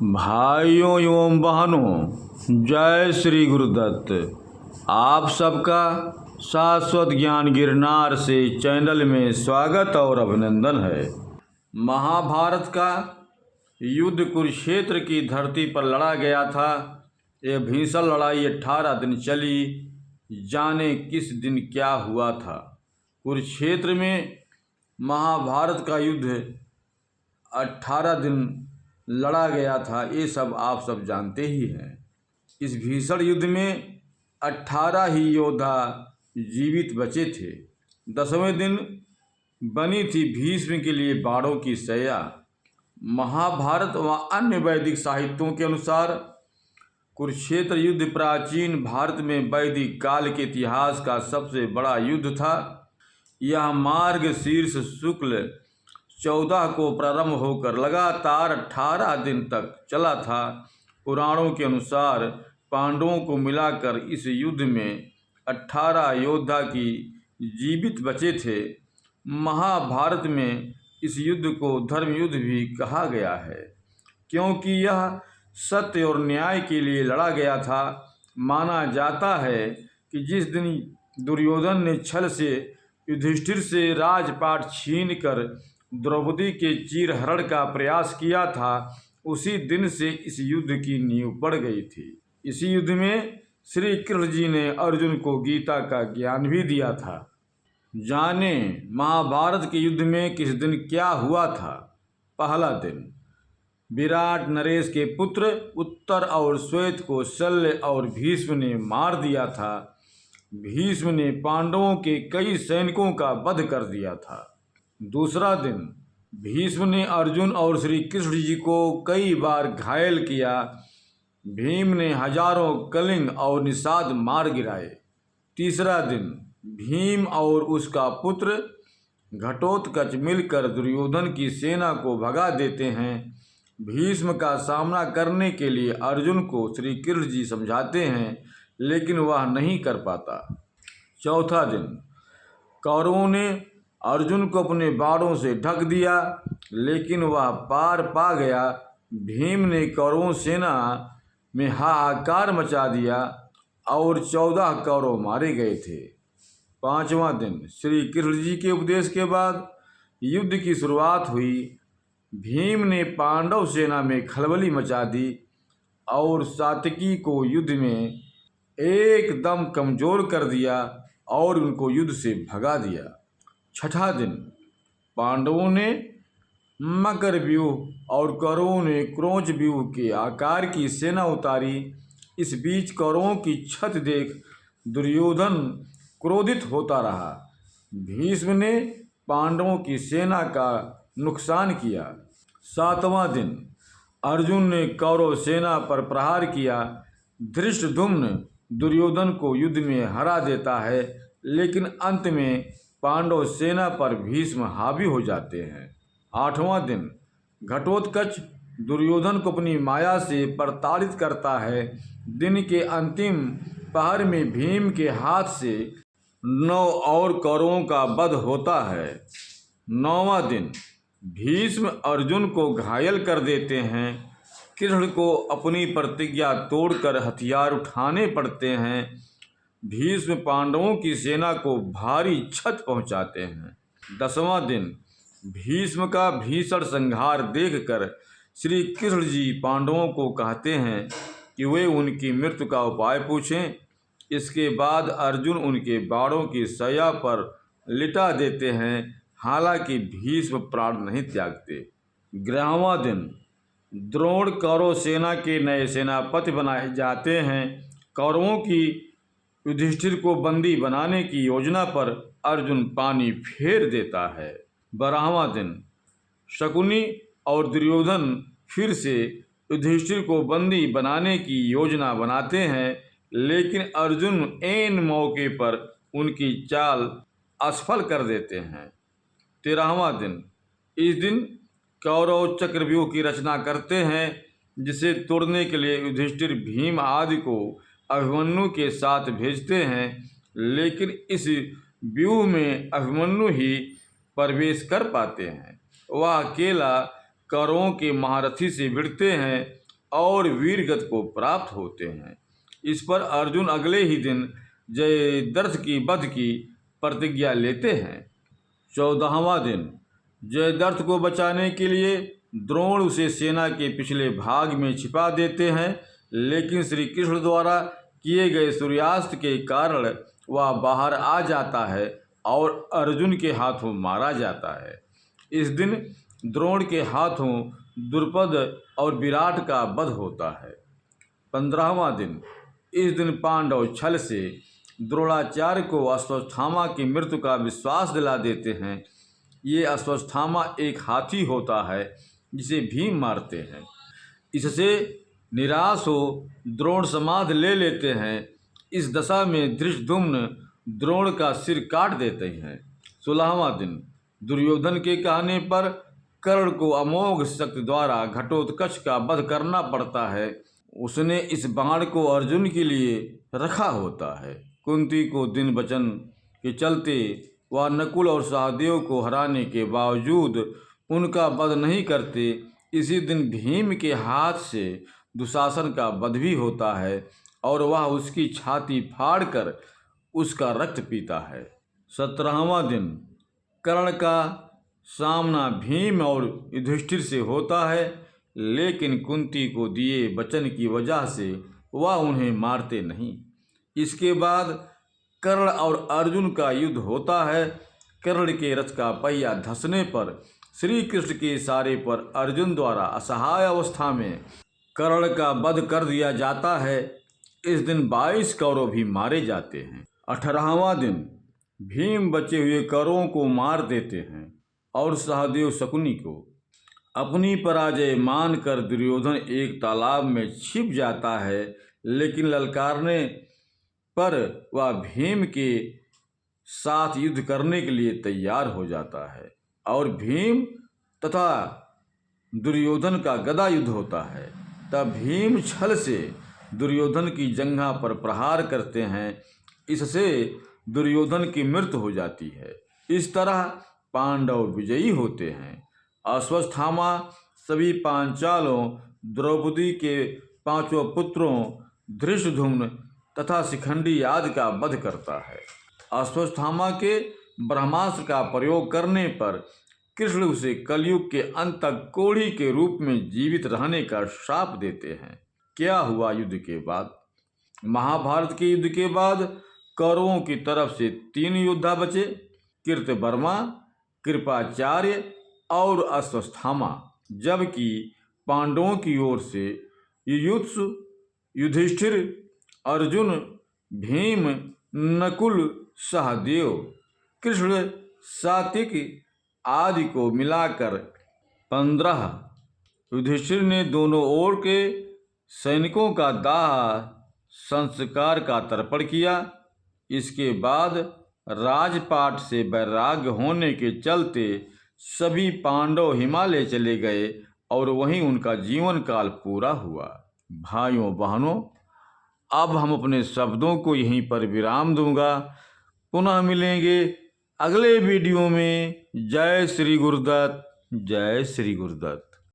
भाइयों एवं बहनों, जय श्री गुरुदत्त। आप सबका शाश्वत ज्ञान गिरनार से चैनल में स्वागत और अभिनंदन है। महाभारत का युद्ध कुरुक्षेत्र की धरती पर लड़ा गया था। यह भीषण लड़ाई 18 दिन चली। जाने किस दिन क्या हुआ था। कुरुक्षेत्र में महाभारत का युद्ध 18 दिन लड़ा गया था, ये सब आप सब जानते ही हैं। इस भीषण युद्ध में 18 ही योद्धा जीवित बचे थे। 10वें दिन बनी थी भीष्म के लिए बाणों की सैया। महाभारत व अन्य वैदिक साहित्यों के अनुसार कुरुक्षेत्र युद्ध प्राचीन भारत में वैदिक काल के इतिहास का सबसे बड़ा युद्ध था। यह मार्गशीर्ष शुक्ल 14 को प्रारंभ होकर लगातार 18 दिन तक चला था। पुराणों के अनुसार पांडवों को मिलाकर इस युद्ध में 18 योद्धा की जीवित बचे थे। महाभारत में इस युद्ध को धर्म युद्ध भी कहा गया है, क्योंकि यह सत्य और न्याय के लिए लड़ा गया था। माना जाता है कि जिस दिन दुर्योधन ने छल से युधिष्ठिर से राजपाट छीनकर द्रौपदी के चीरहरण का प्रयास किया था, उसी दिन से इस युद्ध की नींव पड़ गई थी। इसी युद्ध में श्री कृष्ण जी ने अर्जुन को गीता का ज्ञान भी दिया था। जाने महाभारत के युद्ध में किस दिन क्या हुआ था। पहला दिन, विराट नरेश के पुत्र उत्तर और श्वेत को शल्य और भीष्म ने मार दिया था। भीष्म ने पांडवों के कई सैनिकों का वध कर दिया था। दूसरा दिन, भीष्म ने अर्जुन और श्री कृष्ण जी को कई बार घायल किया। भीम ने हजारों कलिंग और निषाद मार गिराए। तीसरा दिन, भीम और उसका पुत्र घटोत्कच मिलकर दुर्योधन की सेना को भगा देते हैं। भीष्म का सामना करने के लिए अर्जुन को श्री कृष्ण जी समझाते हैं, लेकिन वह नहीं कर पाता। चौथा दिन, कौरवों ने अर्जुन को अपने बाणों से ढक दिया, लेकिन वह पार पा गया। भीम ने कौरवों सेना में हाहाकार मचा दिया और 14 कौरव मारे गए थे। पांचवां दिन, श्री कृष्ण जी के उपदेश के बाद युद्ध की शुरुआत हुई। भीम ने पांडव सेना में खलबली मचा दी और सात्यकी को युद्ध में एकदम कमजोर कर दिया और उनको युद्ध से भगा दिया। छठा दिन, पांडवों ने मकर व्यूह और कौरवों ने क्रोच व्यूह के आकार की सेना उतारी। इस बीच कौरवों की छत देख दुर्योधन क्रोधित होता रहा। भीष्म ने पांडवों की सेना का नुकसान किया। सातवां दिन, अर्जुन ने कौरव सेना पर प्रहार किया। धृष्टद्युम्न दुर्योधन को युद्ध में हरा देता है, लेकिन अंत में पांडव सेना पर भीष्म हावी हो जाते हैं। आठवां दिन, घटोत्कच दुर्योधन को अपनी माया से प्रताड़ित करता है। दिन के अंतिम पहर में भीम के हाथ से 9 और कौरवों का वध होता है। 9वां दिन, भीष्म अर्जुन को घायल कर देते हैं। कृष्ण को अपनी प्रतिज्ञा तोड़कर हथियार उठाने पड़ते हैं। भीष्म पांडवों की सेना को भारी क्षत पहुंचाते हैं। 10वां दिन, भीष्म का भीषण संहार देखकर श्री कृष्ण जी पांडवों को कहते हैं कि वे उनकी मृत्यु का उपाय पूछें। इसके बाद अर्जुन उनके बाणों की सैया पर लिटा देते हैं। हालांकि भीष्म प्राण नहीं त्यागते। 11वां दिन, द्रोण कौरव सेना के नए सेनापति बनाए जाते हैं। कौरवों की युधिष्ठिर को बंदी बनाने की योजना पर अर्जुन पानी फेर देता है। 12वां दिन, शकुनी और दुर्योधन फिर से युधिष्ठिर को बंदी बनाने की योजना बनाते हैं, लेकिन अर्जुन ऐन मौके पर उनकी चाल असफल कर देते हैं। 13वां दिन, इस दिन कौरव चक्रव्यूह की रचना करते हैं, जिसे तोड़ने के लिए युधिष्ठिर भीम आदि को अभिमन्यु के साथ भेजते हैं, लेकिन इस व्यूह में अभिमन्यु ही प्रवेश कर पाते हैं। वह अकेला कौरवों के महारथी से भिड़ते हैं और वीरगति को प्राप्त होते हैं। इस पर अर्जुन अगले ही दिन जयद्रथ की वध की प्रतिज्ञा लेते हैं। 14वां दिन जयद्रथ को बचाने के लिए द्रोण उसे सेना के पिछले भाग में छिपा देते हैं, लेकिन श्री कृष्ण द्वारा किए गए सूर्यास्त के कारण वह बाहर आ जाता है और अर्जुन के हाथों मारा जाता है। इस दिन द्रोण के हाथों द्रुपद और विराट का वध होता है। 15वां दिन इस दिन पांडव छल से द्रोणाचार्य को अश्वत्थामा की मृत्यु का विश्वास दिला देते हैं। ये अश्वत्थामा एक हाथी होता है जिसे भीम मारते हैं। इससे निराश हो द्रोण समाधि ले लेते हैं। इस दशा में धृष्टद्युम्न द्रोण का सिर काट देते हैं। 16वां दिन दुर्योधन के कहने पर कर्ण को अमोघ शक्ति द्वारा घटोत्कच का वध करना पड़ता है। उसने इस बाण को अर्जुन के लिए रखा होता है। कुंती को दिन वचन के चलते वह नकुल और सहदेव को हराने के बावजूद उनका वध नहीं करते। इसी दिन भीम के हाथ से दुशासन का वध भी होता है और वह उसकी छाती फाड़कर उसका रक्त पीता है। 17वां दिन कर्ण का सामना भीम और युधिष्ठिर से होता है, लेकिन कुंती को दिए वचन की वजह से वह उन्हें मारते नहीं। इसके बाद कर्ण और अर्जुन का युद्ध होता है। कर्ण के रथ का पहिया धंसने पर श्री कृष्ण के इशारे पर अर्जुन द्वारा असहाय अवस्था में कर्ण का वध कर दिया जाता है। इस दिन 22 कौरव भी मारे जाते हैं। 18वां दिन भीम बचे हुए कौरवों को मार देते हैं और सहदेव शकुनी को अपनी पराजय मानकर दुर्योधन एक तालाब में छिप जाता है, लेकिन ललकारने पर वह भीम के साथ युद्ध करने के लिए तैयार हो जाता है और भीम तथा दुर्योधन का गदा युद्ध होता है। तब भीम छल से दुर्योधन की जंघा पर प्रहार करते हैं। इससे दुर्योधन की मृत्यु हो जाती है। इस तरह पांडव विजयी होते हैं। अश्वत्थामा सभी पांचालों, द्रौपदी के 5 पुत्रों धृष्टद्युम्न तथा शिखंडी आदि का वध करता है। अश्वत्थामा के ब्रह्मास्त्र का प्रयोग करने पर कृष्ण उसे कलयुग के अंत तक कोढ़ी के रूप में जीवित रहने का श्राप देते हैं। क्या हुआ युद्ध के बाद? महाभारत के युद्ध के बाद कौरवों की तरफ से 3 योद्धा बचे, कृतवर्मा, कृपाचार्य और अश्वत्थामा, जबकि पांडवों की ओर से युयुत्सु, युधिष्ठिर, अर्जुन, भीम, नकुल, सहदेव, कृष्ण, सात्विक आदि को मिलाकर 15। युधिष्ठिर ने दोनों ओर के सैनिकों का दाह संस्कार का तर्पण किया। इसके बाद राजपाट से वैराग्य होने के चलते सभी पांडव हिमालय चले गए और वहीं उनका जीवन काल पूरा हुआ। भाइयों बहनों, अब हम अपने शब्दों को यहीं पर विराम दूंगा। पुनः मिलेंगे अगले वीडियो में। जय श्री गुरुदत्त, जय श्री गुरुदत्त।